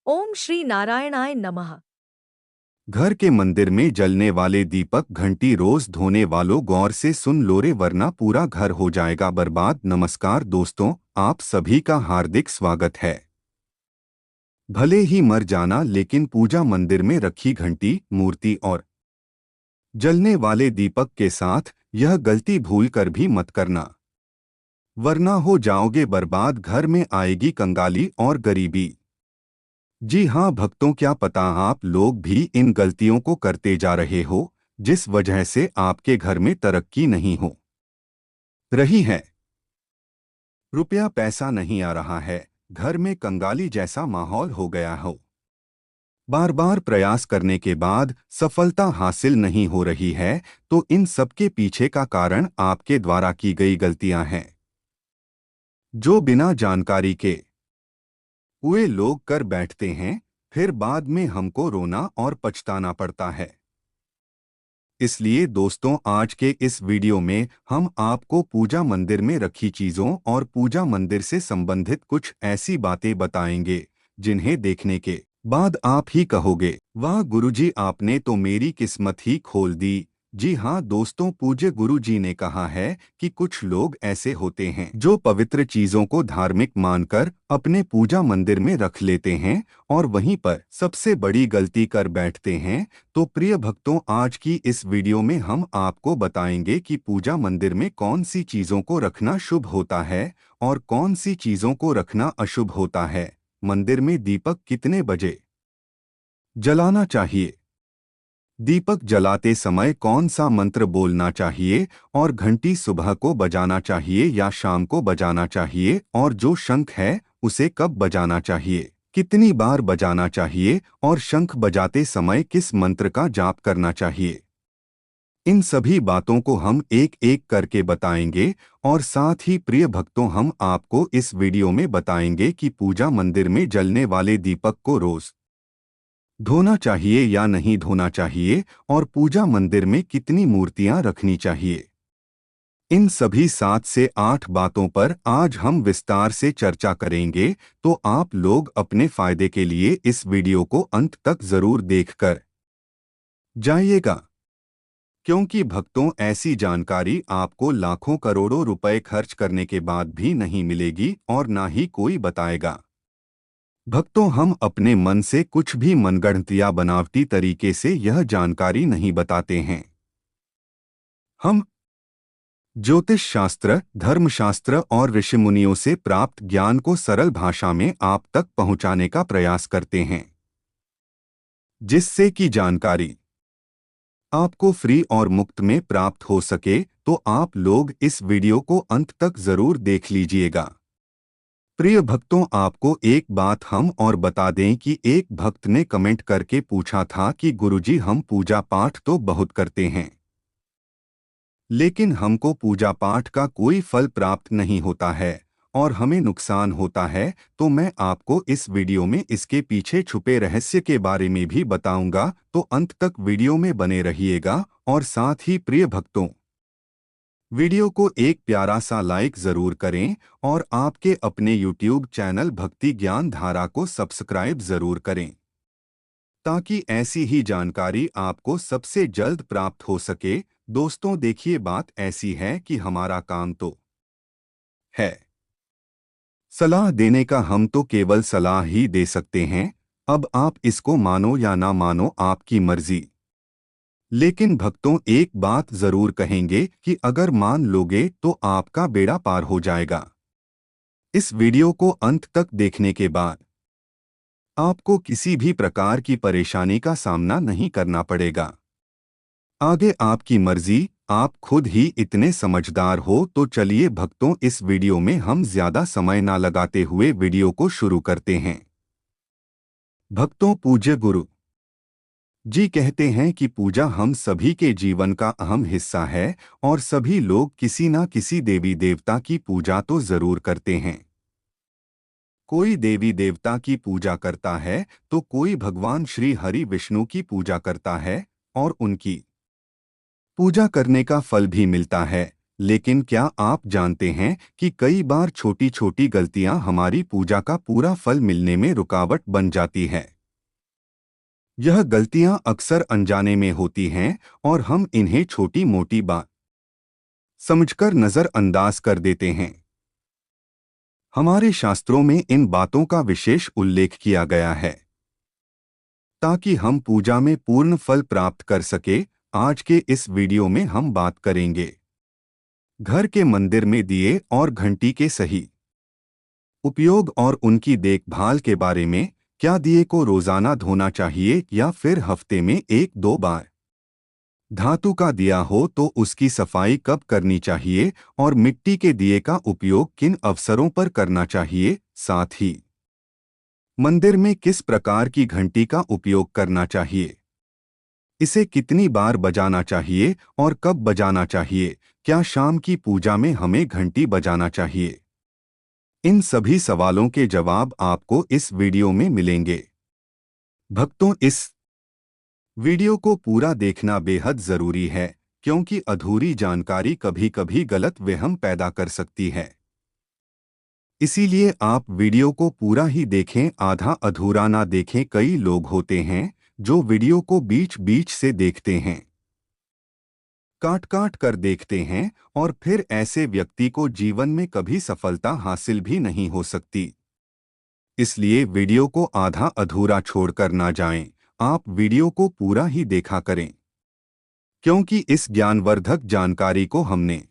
ओम श्री नारायणाय नमः। घर के मंदिर में जलने वाले दीपक घंटी रोज धोने वालों गौर से सुन लो रे, वरना पूरा घर हो जाएगा बर्बाद। नमस्कार दोस्तों, आप सभी का हार्दिक स्वागत है। भले ही मर जाना, लेकिन पूजा मंदिर में रखी घंटी, मूर्ति और जलने वाले दीपक के साथ यह गलती भूल कर भी मत करना, वरना हो जाओगे बर्बाद। घर में आएगी कंगाली और गरीबी। जी हाँ भक्तों, क्या पता आप लोग भी इन गलतियों को करते जा रहे हो, जिस वजह से आपके घर में तरक्की नहीं हो रही है। रुपया पैसा नहीं आ रहा है, घर में कंगाली जैसा माहौल हो गया हो। बार बार प्रयास करने के बाद सफलता हासिल नहीं हो रही है, तो इन सब के पीछे का कारण आपके द्वारा की गई गलतियां हैं, जो बिना जानकारी के हुए लोग कर बैठते हैं। फिर बाद में हमको रोना और पछताना पड़ता है। इसलिए दोस्तों, आज के इस वीडियो में हम आपको पूजा मंदिर में रखी चीजों और पूजा मंदिर से संबंधित कुछ ऐसी बातें बताएंगे जिन्हें देखने के बाद आप ही कहोगे, वाह गुरुजी, आपने तो मेरी किस्मत ही खोल दी। जी हाँ दोस्तों, पूज्य गुरुजी ने कहा है कि कुछ लोग ऐसे होते हैं जो पवित्र चीजों को धार्मिक मानकर अपने पूजा मंदिर में रख लेते हैं और वहीं पर सबसे बड़ी गलती कर बैठते हैं। तो प्रिय भक्तों, आज की इस वीडियो में हम आपको बताएंगे कि पूजा मंदिर में कौन सी चीजों को रखना शुभ होता है और कौन सी चीजों को रखना अशुभ होता है। मंदिर में दीपक कितने बजे जलाना चाहिए, दीपक जलाते समय कौन सा मंत्र बोलना चाहिए, और घंटी सुबह को बजाना चाहिए या शाम को बजाना चाहिए, और जो शंख है उसे कब बजाना चाहिए, कितनी बार बजाना चाहिए, और शंख बजाते समय किस मंत्र का जाप करना चाहिए। इन सभी बातों को हम एक एक करके बताएंगे और साथ ही प्रिय भक्तों, हम आपको इस वीडियो में बताएंगे कि पूजा मंदिर में जलने वाले दीपक को रोज धोना चाहिए या नहीं धोना चाहिए, और पूजा मंदिर में कितनी मूर्तियां रखनी चाहिए। इन सभी 7 से 8 बातों पर आज हम विस्तार से चर्चा करेंगे, तो आप लोग अपने फायदे के लिए इस वीडियो को अंत तक जरूर देखकर जाइएगा, क्योंकि भक्तों, ऐसी जानकारी आपको लाखों करोड़ों रुपए खर्च करने के बाद भी नहीं मिलेगी और ना ही कोई बताएगा। भक्तों, हम अपने मन से कुछ भी मनगढ़ंत या बनावटी तरीके से यह जानकारी नहीं बताते हैं। हम ज्योतिष शास्त्र, धर्मशास्त्र और ऋषिमुनियों से प्राप्त ज्ञान को सरल भाषा में आप तक पहुंचाने का प्रयास करते हैं, जिससे कि जानकारी आपको फ्री और मुफ्त में प्राप्त हो सके। तो आप लोग इस वीडियो को अंत तक जरूर देख लीजिएगा। प्रिय भक्तों, आपको एक बात हम और बता दें कि एक भक्त ने कमेंट करके पूछा था कि गुरुजी, हम पूजा पाठ तो बहुत करते हैं, लेकिन हमको पूजा पाठ का कोई फल प्राप्त नहीं होता है और हमें नुकसान होता है। तो मैं आपको इस वीडियो में इसके पीछे छुपे रहस्य के बारे में भी बताऊंगा, तो अंत तक वीडियो में बने रहिएगा। और साथ ही प्रिय भक्तों, वीडियो को एक प्यारा सा लाइक जरूर करें और आपके अपने YouTube चैनल भक्ति ज्ञान धारा को सब्सक्राइब जरूर करें, ताकि ऐसी ही जानकारी आपको सबसे जल्द प्राप्त हो सके। दोस्तों देखिए, बात ऐसी है कि हमारा काम तो है सलाह देने का, हम तो केवल सलाह ही दे सकते हैं। अब आप इसको मानो या ना मानो, आपकी मर्जी। लेकिन भक्तों, एक बात जरूर कहेंगे कि अगर मान लोगे तो आपका बेड़ा पार हो जाएगा। इस वीडियो को अंत तक देखने के बाद आपको किसी भी प्रकार की परेशानी का सामना नहीं करना पड़ेगा। आगे आपकी मर्जी, आप खुद ही इतने समझदार हो। तो चलिए भक्तों, इस वीडियो में हम ज्यादा समय ना लगाते हुए वीडियो को शुरू करते हैं। भक्तों, पूज्य गुरु जी कहते हैं कि पूजा हम सभी के जीवन का अहम हिस्सा है और सभी लोग किसी ना किसी देवी देवता की पूजा तो जरूर करते हैं। कोई देवी देवता की पूजा करता है तो कोई भगवान श्री हरि विष्णु की पूजा करता है और उनकी पूजा करने का फल भी मिलता है। लेकिन क्या आप जानते हैं कि कई बार छोटी छोटी गलतियां हमारी पूजा का पूरा फल मिलने में रुकावट बन जाती है। यह गलतियां अक्सर अनजाने में होती हैं और हम इन्हें छोटी मोटी बात समझकर नजरअंदाज कर देते हैं। हमारे शास्त्रों में इन बातों का विशेष उल्लेख किया गया है ताकि हम पूजा में पूर्ण फल प्राप्त कर सके। आज के इस वीडियो में हम बात करेंगे घर के मंदिर में दिए और घंटी के सही उपयोग और उनकी देखभाल के बारे में। क्या दिए को रोजाना धोना चाहिए या फिर हफ्ते में एक दो बार? धातु का दिया हो तो उसकी सफाई कब करनी चाहिए और मिट्टी के दिए का उपयोग किन अवसरों पर करना चाहिए? साथ ही मंदिर में किस प्रकार की घंटी का उपयोग करना चाहिए, इसे कितनी बार बजाना चाहिए और कब बजाना चाहिए? क्या शाम की पूजा में हमें घंटी बजाना चाहिए? इन सभी सवालों के जवाब आपको इस वीडियो में मिलेंगे। भक्तों, इस वीडियो को पूरा देखना बेहद जरूरी है क्योंकि अधूरी जानकारी कभी कभी गलत वहम पैदा कर सकती है। इसीलिए आप वीडियो को पूरा ही देखें, आधा अधूरा ना देखें। कई लोग होते हैं जो वीडियो को बीच बीच से देखते हैं, काट काट कर देखते हैं और फिर ऐसे व्यक्ति को जीवन में कभी सफलता हासिल भी नहीं हो सकती। इसलिए वीडियो को आधा अधूरा छोड़कर ना जाएं, आप वीडियो को पूरा ही देखा करें क्योंकि इस ज्ञानवर्धक जानकारी को हमने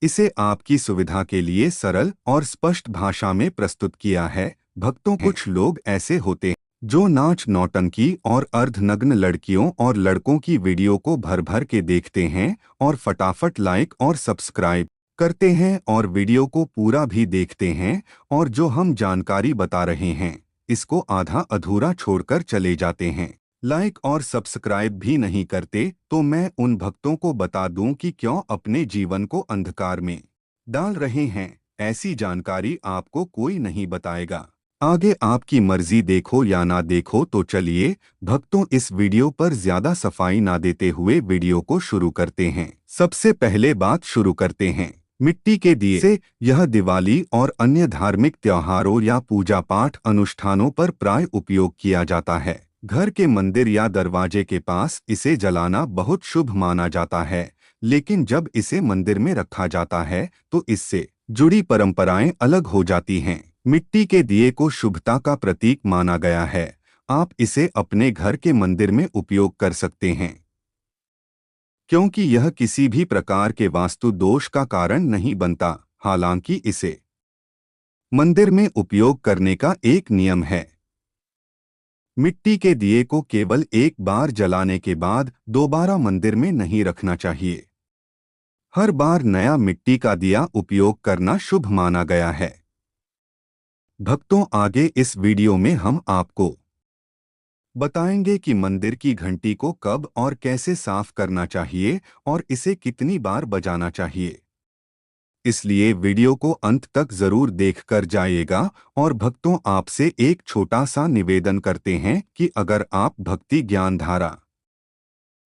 इसे आपकी सुविधा के लिए सरल और स्पष्ट भाषा में प्रस्तुत किया है। भक्तों, कुछ लोग ऐसे होते हैं जो नाच नौटंकी और अर्धनग्न लड़कियों और लड़कों की वीडियो को भर भर के देखते हैं और फटाफट लाइक और सब्सक्राइब करते हैं और वीडियो को पूरा भी देखते हैं, और जो हम जानकारी बता रहे हैं इसको आधा अधूरा छोड़कर चले जाते हैं, लाइक और सब्सक्राइब भी नहीं करते। तो मैं उन भक्तों को बता दूं कि क्यों अपने जीवन को अंधकार में डाल रहे हैं। ऐसी जानकारी आपको कोई नहीं बताएगा। आगे आपकी मर्जी, देखो या ना देखो। तो चलिए भक्तों, इस वीडियो पर ज्यादा सफाई ना देते हुए वीडियो को शुरू करते हैं। सबसे पहले बात शुरू करते हैं मिट्टी के दिए से। यह दिवाली और अन्य धार्मिक त्योहारों या पूजा पाठ अनुष्ठानों पर प्राय उपयोग किया जाता है। घर के मंदिर या दरवाजे के पास इसे जलाना बहुत शुभ माना जाता है, लेकिन जब इसे मंदिर में रखा जाता है तो इससे जुड़ी परंपराएं अलग हो जाती हैं। मिट्टी के दिए को शुभता का प्रतीक माना गया है। आप इसे अपने घर के मंदिर में उपयोग कर सकते हैं क्योंकि यह किसी भी प्रकार के वास्तु दोष का कारण नहीं बनता। हालांकि इसे मंदिर में उपयोग करने का एक नियम है। मिट्टी के दिए को केवल एक बार जलाने के बाद दोबारा मंदिर में नहीं रखना चाहिए। हर बार नया मिट्टी का दिया उपयोग करना शुभ माना गया है। भक्तों, आगे इस वीडियो में हम आपको बताएंगे कि मंदिर की घंटी को कब और कैसे साफ करना चाहिए और इसे कितनी बार बजाना चाहिए। इसलिए वीडियो को अंत तक जरूर देखकर जाइएगा। और भक्तों, आपसे एक छोटा सा निवेदन करते हैं कि अगर आप भक्ति ज्ञान धारा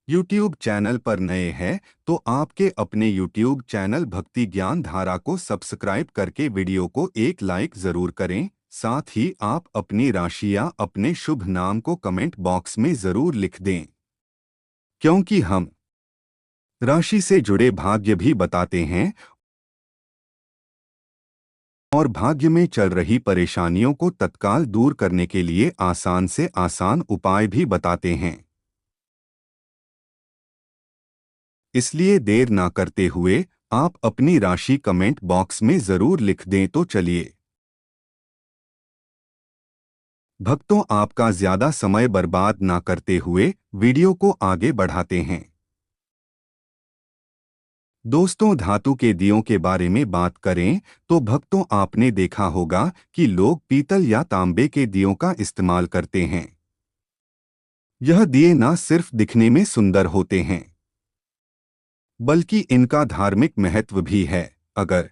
YouTube चैनल पर नए हैं तो आपके अपने YouTube चैनल भक्ति ज्ञान धारा को सब्सक्राइब करके वीडियो को एक लाइक जरूर करें। साथ ही आप अपनी राशि या अपने शुभ नाम को कमेंट बॉक्स में जरूर लिख दें, क्योंकि हम राशि से जुड़े भाग्य भी बताते हैं और भाग्य में चल रही परेशानियों को तत्काल दूर करने के लिए आसान से आसान उपाय भी बताते हैं। इसलिए देर ना करते हुए आप अपनी राशि कमेंट बॉक्स में जरूर लिख दें। तो चलिए भक्तों, आपका ज्यादा समय बर्बाद ना करते हुए वीडियो को आगे बढ़ाते हैं। दोस्तों, धातु के दियों के बारे में बात करें तो भक्तों, आपने देखा होगा कि लोग पीतल या तांबे के दियों का इस्तेमाल करते हैं। यह दिए ना सिर्फ दिखने में सुंदर होते हैं बल्कि इनका धार्मिक महत्व भी है। अगर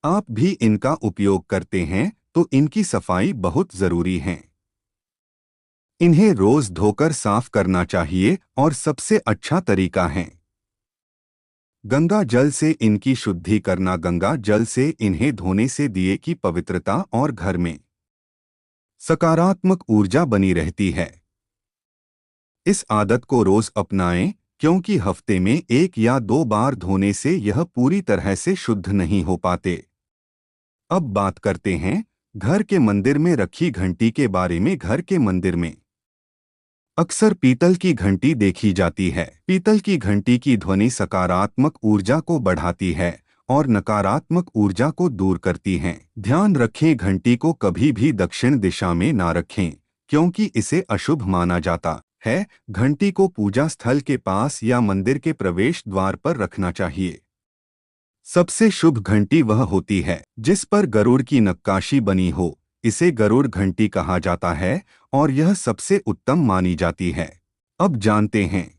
आप भी इनका उपयोग करते हैं तो इनकी सफाई बहुत जरूरी है। इन्हें रोज धोकर साफ करना चाहिए और सबसे अच्छा तरीका है गंगा जल से इनकी शुद्धि करना। गंगा जल से इन्हें धोने से दिए की पवित्रता और घर में सकारात्मक ऊर्जा बनी रहती है। इस आदत को रोज अपनाएं, क्योंकि हफ्ते में 1 या 2 बार धोने से यह पूरी तरह से शुद्ध नहीं हो पाते। अब बात करते हैं घर के मंदिर में रखी घंटी के बारे में। घर के मंदिर में अक्सर पीतल की घंटी देखी जाती है। पीतल की घंटी की ध्वनि सकारात्मक ऊर्जा को बढ़ाती है और नकारात्मक ऊर्जा को दूर करती है। ध्यान रखें, घंटी को कभी भी दक्षिण दिशा में ना रखें, क्योंकि इसे अशुभ माना जाता है। घंटी को पूजा स्थल के पास या मंदिर के प्रवेश द्वार पर रखना चाहिए। सबसे शुभ घंटी वह होती है जिस पर गरुड़ की नक्काशी बनी हो। इसे गरुड़ घंटी कहा जाता है और यह सबसे उत्तम मानी जाती है। अब जानते हैं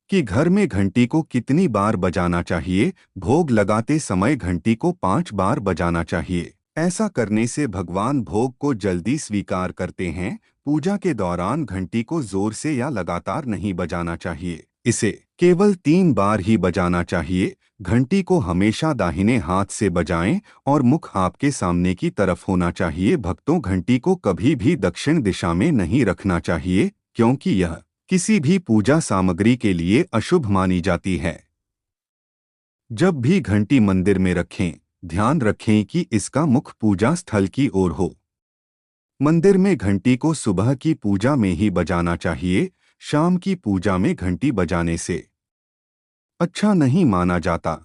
कि घर में घंटी को कितनी बार बजाना चाहिए। भोग लगाते समय घंटी को 5 बार बजाना चाहिए। ऐसा करने से भगवान भोग को जल्दी स्वीकार करते हैं। पूजा के दौरान घंटी को जोर से या लगातार नहीं बजाना चाहिए। इसे केवल 3 बार ही बजाना चाहिए। घंटी को हमेशा दाहिने हाथ से बजाएं और मुख आपके सामने की तरफ होना चाहिए। भक्तों, घंटी को कभी भी दक्षिण दिशा में नहीं रखना चाहिए, क्योंकि यह किसी भी पूजा सामग्री के लिए अशुभ मानी जाती है। जब भी घंटी मंदिर में रखें, ध्यान रखें कि इसका मुख पूजा स्थल की ओर हो। मंदिर में घंटी को सुबह की पूजा में ही बजाना चाहिए। शाम की पूजा में घंटी बजाने से अच्छा नहीं माना जाता।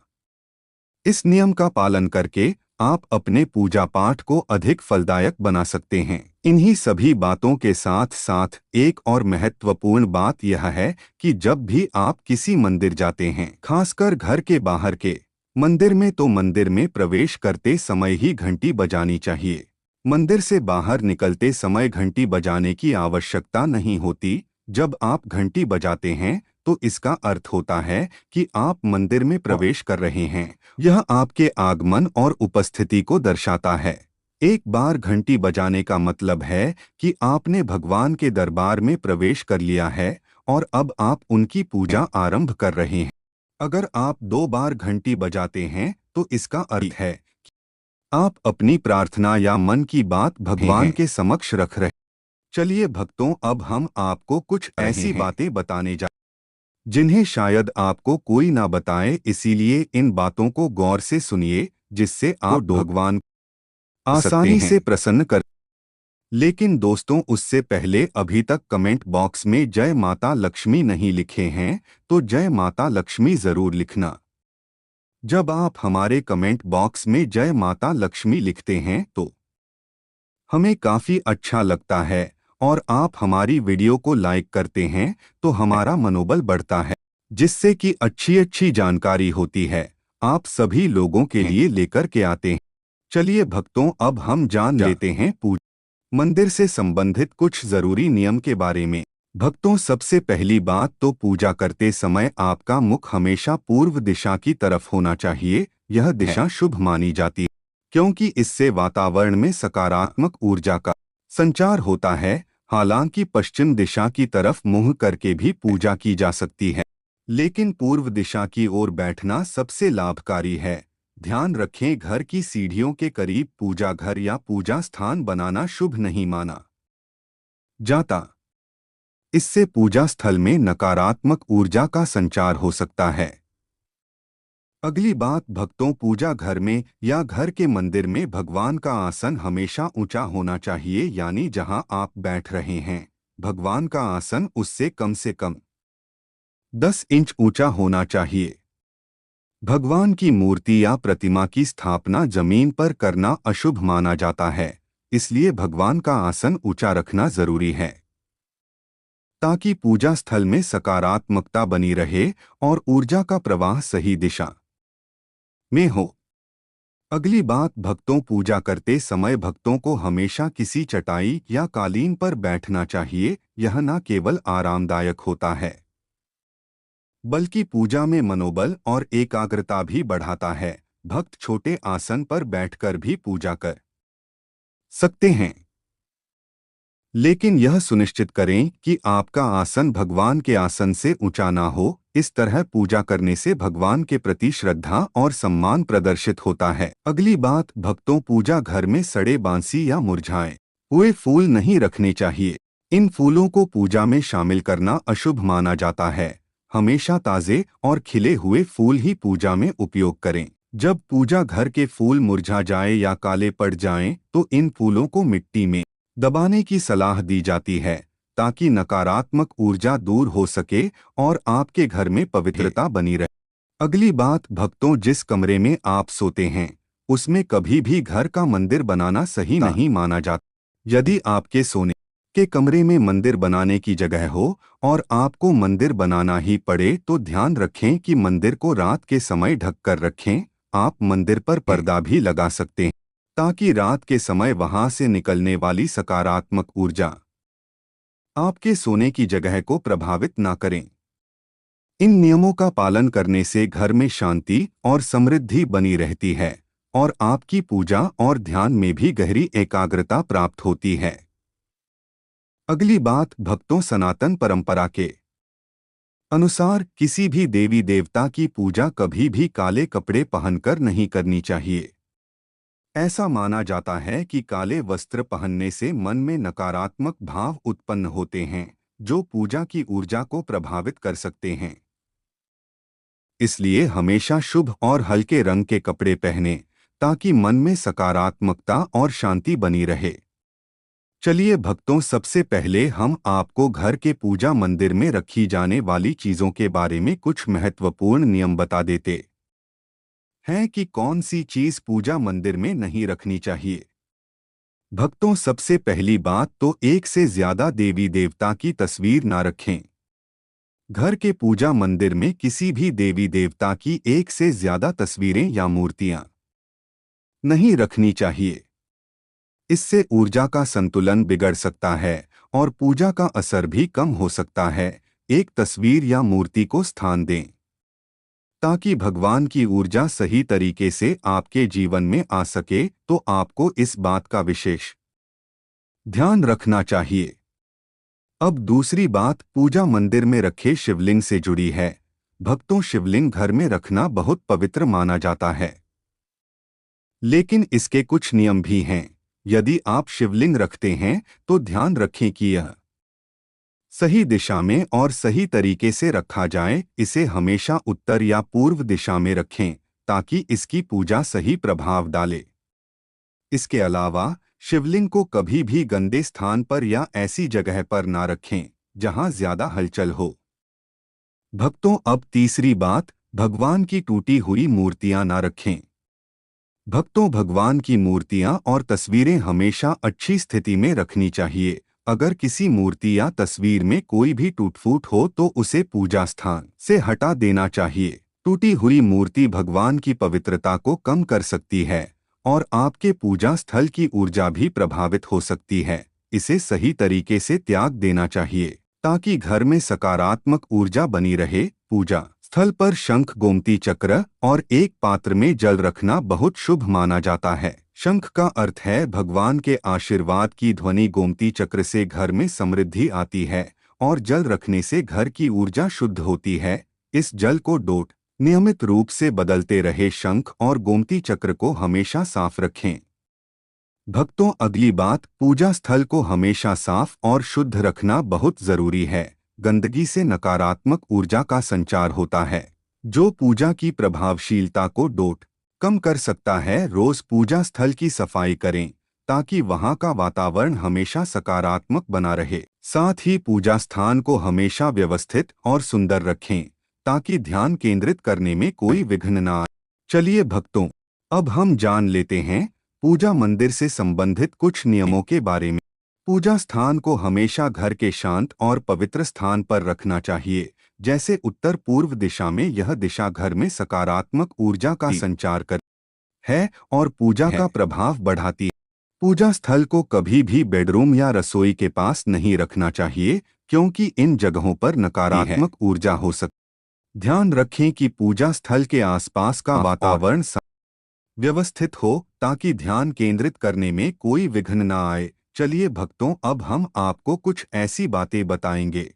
इस नियम का पालन करके आप अपने पूजा पाठ को अधिक फलदायक बना सकते हैं। इन्हीं सभी बातों के साथ साथ एक और महत्वपूर्ण बात यह है कि जब भी आप किसी मंदिर जाते हैं, खासकर घर के बाहर के मंदिर में, तो मंदिर में प्रवेश करते समय ही घंटी बजानी चाहिए। मंदिर से बाहर निकलते समय घंटी बजाने की आवश्यकता नहीं होती। जब आप घंटी बजाते हैं तो इसका अर्थ होता है कि आप मंदिर में प्रवेश कर रहे हैं। यह आपके आगमन और उपस्थिति को दर्शाता है। एक बार घंटी बजाने का मतलब है कि आपने भगवान के दरबार में प्रवेश कर लिया है और अब आप उनकी पूजा आरंभ कर रहे हैं। अगर आप 2 बार घंटी बजाते हैं तो इसका अर्थ है कि आप अपनी प्रार्थना या मन की बात भगवान के समक्ष रख रहे। चलिए भक्तों, अब हम आपको कुछ ऐसी बातें बताने जा जिन्हें शायद आपको कोई ना बताए, इसीलिए इन बातों को गौर से सुनिए, जिससे आप भगवान आसानी से प्रसन्न कर। लेकिन दोस्तों, उससे पहले अभी तक कमेंट बॉक्स में जय माता लक्ष्मी नहीं लिखे हैं तो जय माता लक्ष्मी जरूर लिखना। जब आप हमारे कमेंट बॉक्स में जय माता लक्ष्मी लिखते हैं तो हमें काफी अच्छा लगता है और आप हमारी वीडियो को लाइक करते हैं तो हमारा मनोबल बढ़ता है, जिससे कि अच्छी जानकारी होती है आप सभी लोगों के लिए लेकर के आते हैं। चलिए भक्तों, अब हम जान लेते हैं मंदिर से संबंधित कुछ जरूरी नियम के बारे में। भक्तों, सबसे पहली बात तो पूजा करते समय आपका मुख हमेशा पूर्व दिशा की तरफ होना चाहिए। यह दिशा शुभ मानी जाती है, क्योंकि इससे वातावरण में सकारात्मक ऊर्जा का संचार होता है। हालांकि पश्चिम दिशा की तरफ मुंह करके भी पूजा की जा सकती है, लेकिन पूर्व दिशा की ओर बैठना सबसे लाभकारी है। ध्यान रखें, घर की सीढ़ियों के करीब पूजा घर या पूजा स्थान बनाना शुभ नहीं माना जाता। इससे पूजा स्थल में नकारात्मक ऊर्जा का संचार हो सकता है। अगली बात भक्तों, पूजा घर में या घर के मंदिर में भगवान का आसन हमेशा ऊंचा होना चाहिए, यानी जहां आप बैठ रहे हैं भगवान का आसन उससे कम से कम 10 इंच ऊंचा होना चाहिए। भगवान की मूर्ति या प्रतिमा की स्थापना जमीन पर करना अशुभ माना जाता है, इसलिए भगवान का आसन ऊंचा रखना जरूरी है ताकि पूजा स्थल में सकारात्मकता बनी रहे और ऊर्जा का प्रवाह सही दिशा में हो। अगली बात भक्तों, पूजा करते समय भक्तों को हमेशा किसी चटाई या कालीन पर बैठना चाहिए। यह न केवल आरामदायक होता है बल्कि पूजा में मनोबल और एकाग्रता भी बढ़ाता है। भक्त छोटे आसन पर बैठकर भी पूजा कर सकते हैं, लेकिन यह सुनिश्चित करें कि आपका आसन भगवान के आसन से ऊंचा ना हो। इस तरह पूजा करने से भगवान के प्रति श्रद्धा और सम्मान प्रदर्शित होता है। अगली बात, भक्तों, पूजा घर में सड़े बांसी या मुरझाए हुए फूल नहीं रखने चाहिए। इन फूलों को पूजा में शामिल करना अशुभ माना जाता है। हमेशा ताजे और खिले हुए फूल ही पूजा में उपयोग करें। जब पूजा घर के फूल मुरझा जाए या काले पड़ जाएं, तो इन फूलों को मिट्टी में दबाने की सलाह दी जाती है, ताकि नकारात्मक ऊर्जा दूर हो सके और आपके घर में पवित्रता बनी रहे। अगली बात, भक्तों, जिस कमरे में आप सोते हैं उसमें कभी भी घर का मंदिर बनाना सही नहीं माना जाता। यदि आपके सोने के कमरे में मंदिर बनाने की जगह हो और आपको मंदिर बनाना ही पड़े, तो ध्यान रखें कि मंदिर को रात के समय ढक कर रखें। आप मंदिर पर पर्दा भी लगा सकते हैं, ताकि रात के समय वहां से निकलने वाली सकारात्मक ऊर्जा आपके सोने की जगह को प्रभावित ना करें। इन नियमों का पालन करने से घर में शांति और समृद्धि बनी रहती है और आपकी पूजा और ध्यान में भी गहरी एकाग्रता प्राप्त होती है। अगली बात, भक्तों, सनातन परंपरा के अनुसार किसी भी देवी देवता की पूजा कभी भी काले कपड़े पहनकर नहीं करनी चाहिए। ऐसा माना जाता है कि काले वस्त्र पहनने से मन में नकारात्मक भाव उत्पन्न होते हैं, जो पूजा की ऊर्जा को प्रभावित कर सकते हैं। इसलिए हमेशा शुभ और हल्के रंग के कपड़े पहनें, ताकि मन में सकारात्मकता और शांति बनी रहे। चलिए भक्तों, सबसे पहले हम आपको घर के पूजा मंदिर में रखी जाने वाली चीजों के बारे में कुछ महत्वपूर्ण नियम बता देते हैं कि कौन सी चीज पूजा मंदिर में नहीं रखनी चाहिए। भक्तों, सबसे पहली बात तो एक से ज्यादा देवी देवता की तस्वीर ना रखें। घर के पूजा मंदिर में किसी भी देवी देवता की एक से ज्यादा तस्वीरें या मूर्तियां नहीं रखनी चाहिए। इससे ऊर्जा का संतुलन बिगड़ सकता है और पूजा का असर भी कम हो सकता है। एक तस्वीर या मूर्ति को स्थान दें, ताकि भगवान की ऊर्जा सही तरीके से आपके जीवन में आ सके, तो आपको इस बात का विशेष ध्यान रखना चाहिए। अब दूसरी बात, पूजा मंदिर में रखे शिवलिंग से जुड़ी है। भक्तों, शिवलिंग घर में रखना बहुत पवित्र माना जाता है, लेकिन इसके कुछ नियम भी हैं। यदि आप शिवलिंग रखते हैं तो ध्यान रखें कि यह सही दिशा में और सही तरीके से रखा जाए। इसे हमेशा उत्तर या पूर्व दिशा में रखें, ताकि इसकी पूजा सही प्रभाव डाले। इसके अलावा शिवलिंग को कभी भी गंदे स्थान पर या ऐसी जगह पर ना रखें जहां ज्यादा हलचल हो। भक्तों, अब तीसरी बात, भगवान की टूटी हुई मूर्तियां ना रखें। भक्तों, भगवान की मूर्तियां और तस्वीरें हमेशा अच्छी स्थिति में रखनी चाहिए। अगर किसी मूर्ति या तस्वीर में कोई भी टूट-फूट हो तो उसे पूजा स्थान से हटा देना चाहिए। टूटी हुई मूर्ति भगवान की पवित्रता को कम कर सकती है और आपके पूजा स्थल की ऊर्जा भी प्रभावित हो सकती है। इसे सही तरीके से त्याग देना चाहिए, ताकि घर में सकारात्मक ऊर्जा बनी रहे। पूजा स्थल पर शंख, गोमती चक्र और एक पात्र में जल रखना बहुत शुभ माना जाता है। शंख का अर्थ है भगवान के आशीर्वाद की ध्वनि। गोमती चक्र से घर में समृद्धि आती है और जल रखने से घर की ऊर्जा शुद्ध होती है। इस जल को डोट नियमित रूप से बदलते रहे। शंख और गोमती चक्र को हमेशा साफ रखें। भक्तों, अगली बात, पूजा स्थल को हमेशा साफ और शुद्ध रखना बहुत जरूरी है। गंदगी से नकारात्मक ऊर्जा का संचार होता है, जो पूजा की प्रभावशीलता को डोट कम कर सकता है। रोज पूजा स्थल की सफाई करें, ताकि वहां का वातावरण हमेशा सकारात्मक बना रहे। साथ ही पूजा स्थान को हमेशा व्यवस्थित और सुंदर रखें, ताकि ध्यान केंद्रित करने में कोई विघ्न न आए। चलिए भक्तों, अब हम जान लेते हैं पूजा मंदिर से संबंधित कुछ नियमों के बारे में। पूजा स्थान को हमेशा घर के शांत और पवित्र स्थान पर रखना चाहिए, जैसे उत्तर पूर्व दिशा में। यह दिशा घर में सकारात्मक ऊर्जा का संचार कर है और पूजा का प्रभाव बढ़ाती है। पूजा स्थल को कभी भी बेडरूम या रसोई के पास नहीं रखना चाहिए, क्योंकि इन जगहों पर नकारात्मक ऊर्जा हो सकती। ध्यान रखें कि पूजा स्थल के आसपास का वातावरण व्यवस्थित हो, ताकि ध्यान केंद्रित करने में कोई विघ्न न आए। चलिए भक्तों, अब हम आपको कुछ ऐसी बातें बताएंगे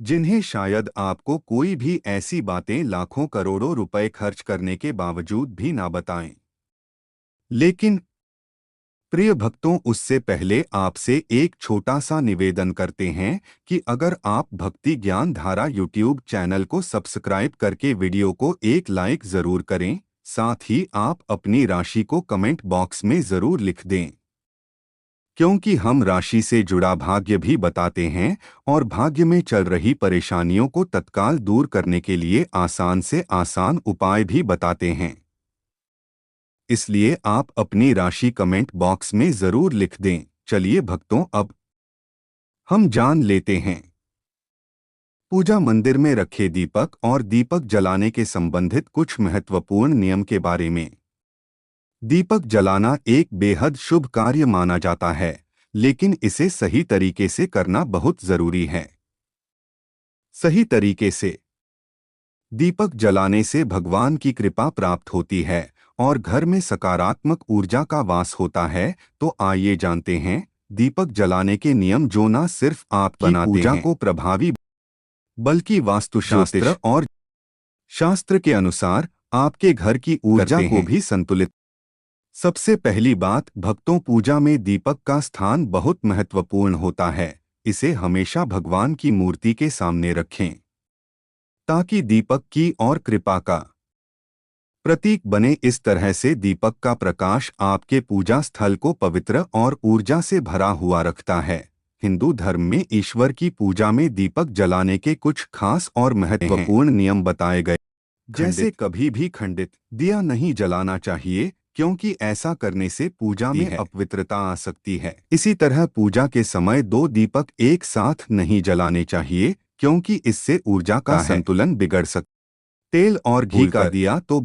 जिन्हें शायद आपको कोई भी ऐसी बातें लाखों करोड़ों रुपए खर्च करने के बावजूद भी ना बताएं। लेकिन प्रिय भक्तों, उससे पहले आपसे एक छोटा सा निवेदन करते हैं कि अगर आप भक्ति ज्ञान धारा यूट्यूब चैनल को सब्सक्राइब करके वीडियो को एक लाइक जरूर करें, साथ ही आप अपनी राशि को कमेंट बॉक्स में जरूर लिख दें, क्योंकि हम राशि से जुड़ा भाग्य भी बताते हैं और भाग्य में चल रही परेशानियों को तत्काल दूर करने के लिए आसान से आसान उपाय भी बताते हैं। इसलिए आप अपनी राशि कमेंट बॉक्स में जरूर लिख दें। चलिए भक्तों, अब हम जान लेते हैं पूजा मंदिर में रखे दीपक और दीपक जलाने के संबंधित कुछ महत्वपूर्ण नियम के बारे में। दीपक जलाना एक बेहद शुभ कार्य माना जाता है, लेकिन इसे सही तरीके से करना बहुत जरूरी है। सही तरीके से दीपक जलाने से भगवान की कृपा प्राप्त होती है और घर में सकारात्मक ऊर्जा का वास होता है। तो आइए जानते हैं दीपक जलाने के नियम, जो न सिर्फ आपकी पूजा को प्रभावी बल्कि वास्तुशास्त्र और शास्त्र के अनुसार आपके घर की ऊर्जा को भी संतुलित। सबसे पहली बात, भक्तों, पूजा में दीपक का स्थान बहुत महत्वपूर्ण होता है। इसे हमेशा भगवान की मूर्ति के सामने रखें, ताकि दीपक की और कृपा का प्रतीक बने। इस तरह से दीपक का प्रकाश आपके पूजा स्थल को पवित्र और ऊर्जा से भरा हुआ रखता है। हिंदू धर्म में ईश्वर की पूजा में दीपक जलाने के कुछ खास और महत्वपूर्ण नियम बताए गए, जैसे कभी भी खंडित दिया नहीं जलाना चाहिए, क्योंकि ऐसा करने से पूजा में अपवित्रता आ सकती है। इसी तरह पूजा के समय दो दीपक एक साथ नहीं जलाने चाहिए, क्योंकि इससे ऊर्जा का संतुलन बिगड़ सकता है। तेल और घी का दिया तो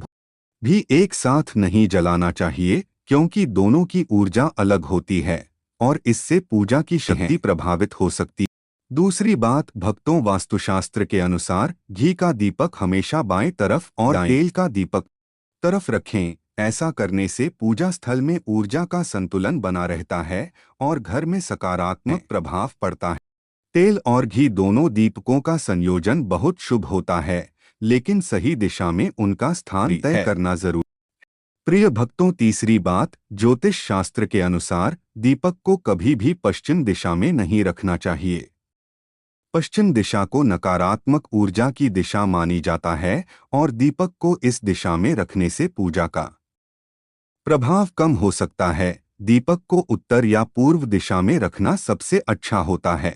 भी एक साथ नहीं जलाना चाहिए, क्योंकि दोनों की ऊर्जा अलग होती है और इससे पूजा की शक्ति प्रभावित हो सकती है। दूसरी बात, भक्तों, वास्तुशास्त्र के अनुसार घी का दीपक हमेशा बाएं तरफ और तेल का दीपक तरफ रखें। ऐसा करने से पूजा स्थल में ऊर्जा का संतुलन बना रहता है और घर में सकारात्मक प्रभाव पड़ता है। तेल और घी दोनों दीपकों का संयोजन बहुत शुभ होता है, लेकिन सही दिशा में उनका स्थान तय करना जरूरी। प्रिय भक्तों, तीसरी बात, ज्योतिष शास्त्र के अनुसार दीपक को कभी भी पश्चिम दिशा में नहीं रखना चाहिए। पश्चिम दिशा को नकारात्मक ऊर्जा की दिशा मानी जाता है और दीपक को इस दिशा में रखने से पूजा का प्रभाव कम हो सकता है। दीपक को उत्तर या पूर्व दिशा में रखना सबसे अच्छा होता है।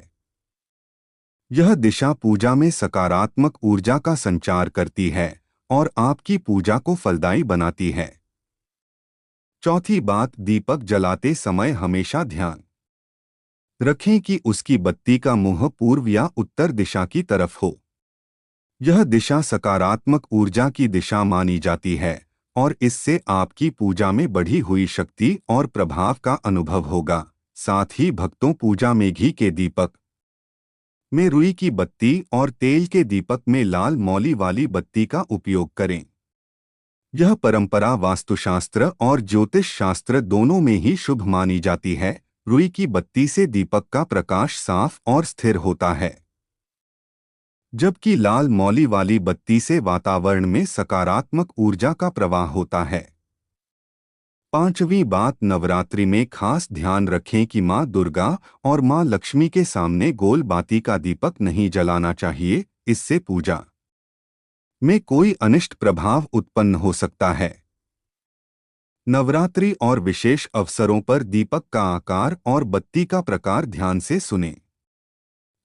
यह दिशा पूजा में सकारात्मक ऊर्जा का संचार करती है और आपकी पूजा को फलदायी बनाती है। चौथी बात, दीपक जलाते समय हमेशा ध्यान रखें कि उसकी बत्ती का मुंह पूर्व या उत्तर दिशा की तरफ हो। यह दिशा सकारात्मक ऊर्जा की दिशा मानी जाती है और इससे आपकी पूजा में बढ़ी हुई शक्ति और प्रभाव का अनुभव होगा। साथ ही भक्तों, पूजा में घी के दीपक में रुई की बत्ती और तेल के दीपक में लाल मौली वाली बत्ती का उपयोग करें। यह परंपरा वास्तुशास्त्र और ज्योतिष शास्त्र दोनों में ही शुभ मानी जाती है। रुई की बत्ती से दीपक का प्रकाश साफ और स्थिर होता है, जबकि लाल मौली वाली बत्ती से वातावरण में सकारात्मक ऊर्जा का प्रवाह होता है। पांचवी बात, नवरात्रि में खास ध्यान रखें कि मां दुर्गा और मां लक्ष्मी के सामने गोल बाती का दीपक नहीं जलाना चाहिए। इससे पूजा में कोई अनिष्ट प्रभाव उत्पन्न हो सकता है। नवरात्रि और विशेष अवसरों पर दीपक का आकार और बत्ती का प्रकार ध्यान से सुनें,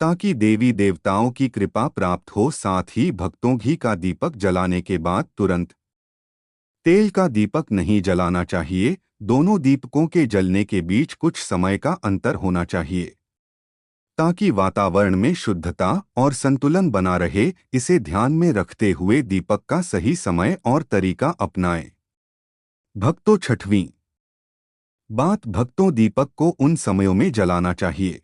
ताकि देवी देवताओं की कृपा प्राप्त हो। साथ ही भक्तों, घी का दीपक जलाने के बाद तुरंत तेल का दीपक नहीं जलाना चाहिए। दोनों दीपकों के जलने के बीच कुछ समय का अंतर होना चाहिए, ताकि वातावरण में शुद्धता और संतुलन बना रहे। इसे ध्यान में रखते हुए दीपक का सही समय और तरीका अपनाएं। भक्तों, छठवीं बात, भक्तों, दीपक को उन समयों में जलाना चाहिए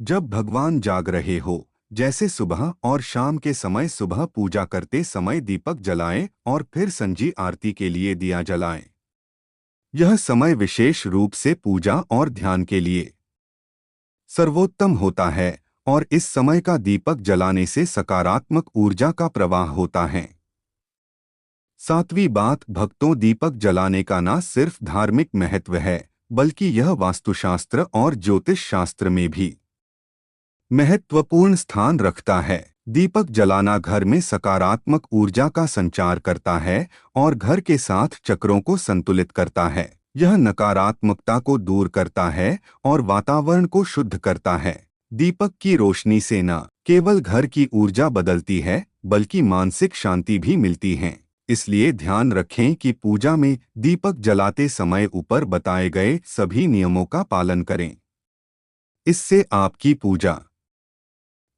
जब भगवान जाग रहे हो, जैसे सुबह और शाम के समय। सुबह पूजा करते समय दीपक जलाएं और फिर संजी आरती के लिए दिया जलाएं। यह समय विशेष रूप से पूजा और ध्यान के लिए सर्वोत्तम होता है और इस समय का दीपक जलाने से सकारात्मक ऊर्जा का प्रवाह होता है। सातवीं बात, भक्तों, दीपक जलाने का न सिर्फ धार्मिक महत्व है बल्कि यह वास्तुशास्त्र और ज्योतिष शास्त्र में भी महत्वपूर्ण स्थान रखता है। दीपक जलाना घर में सकारात्मक ऊर्जा का संचार करता है और घर के साथ चक्रों को संतुलित करता है। यह नकारात्मकता को दूर करता है और वातावरण को शुद्ध करता है। दीपक की रोशनी से न केवल घर की ऊर्जा बदलती है बल्कि मानसिक शांति भी मिलती है। इसलिए ध्यान रखें कि पूजा में दीपक जलाते समय ऊपर बताए गए सभी नियमों का पालन करें। इससे आपकी पूजा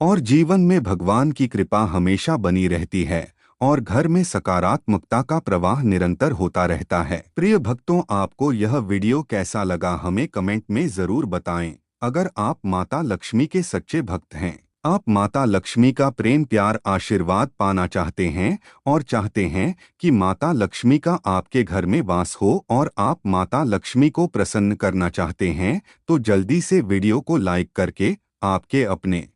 और जीवन में भगवान की कृपा हमेशा बनी रहती है और घर में सकारात्मकता का प्रवाह निरंतर होता रहता है। प्रिय भक्तों, आपको यह वीडियो कैसा लगा हमें कमेंट में जरूर बताएं। अगर आप माता लक्ष्मी के सच्चे भक्त हैं, आप माता लक्ष्मी का प्रेम प्यार आशीर्वाद पाना चाहते हैं और चाहते हैं कि माता लक्ष्मी का आपके घर में वास हो और आप माता लक्ष्मी को प्रसन्न करना चाहते हैं, तो जल्दी से वीडियो को लाइक करके आपके अपने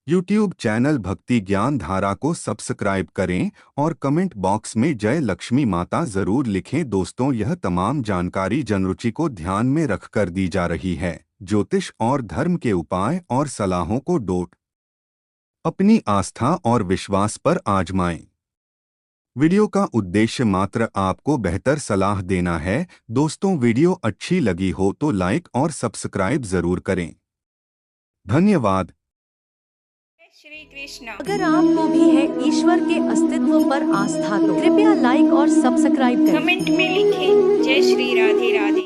YouTube चैनल भक्ति ज्ञान धारा को सब्सक्राइब करें और कमेंट बॉक्स में जय लक्ष्मी माता जरूर लिखें। दोस्तों, यह तमाम जानकारी जनरुचि को ध्यान में रखकर दी जा रही है। ज्योतिष और धर्म के उपाय और सलाहों को अपनी आस्था और विश्वास पर आजमाएं। वीडियो का उद्देश्य मात्र आपको बेहतर सलाह देना है। दोस्तों, वीडियो अच्छी लगी हो तो लाइक और सब्सक्राइब जरूर करें। धन्यवाद। श्री कृष्ण। अगर आपको भी है ईश्वर के अस्तित्व पर आस्था तो कृपया लाइक और सब्सक्राइब करें। कमेंट में लिखें जय श्री राधे राधे।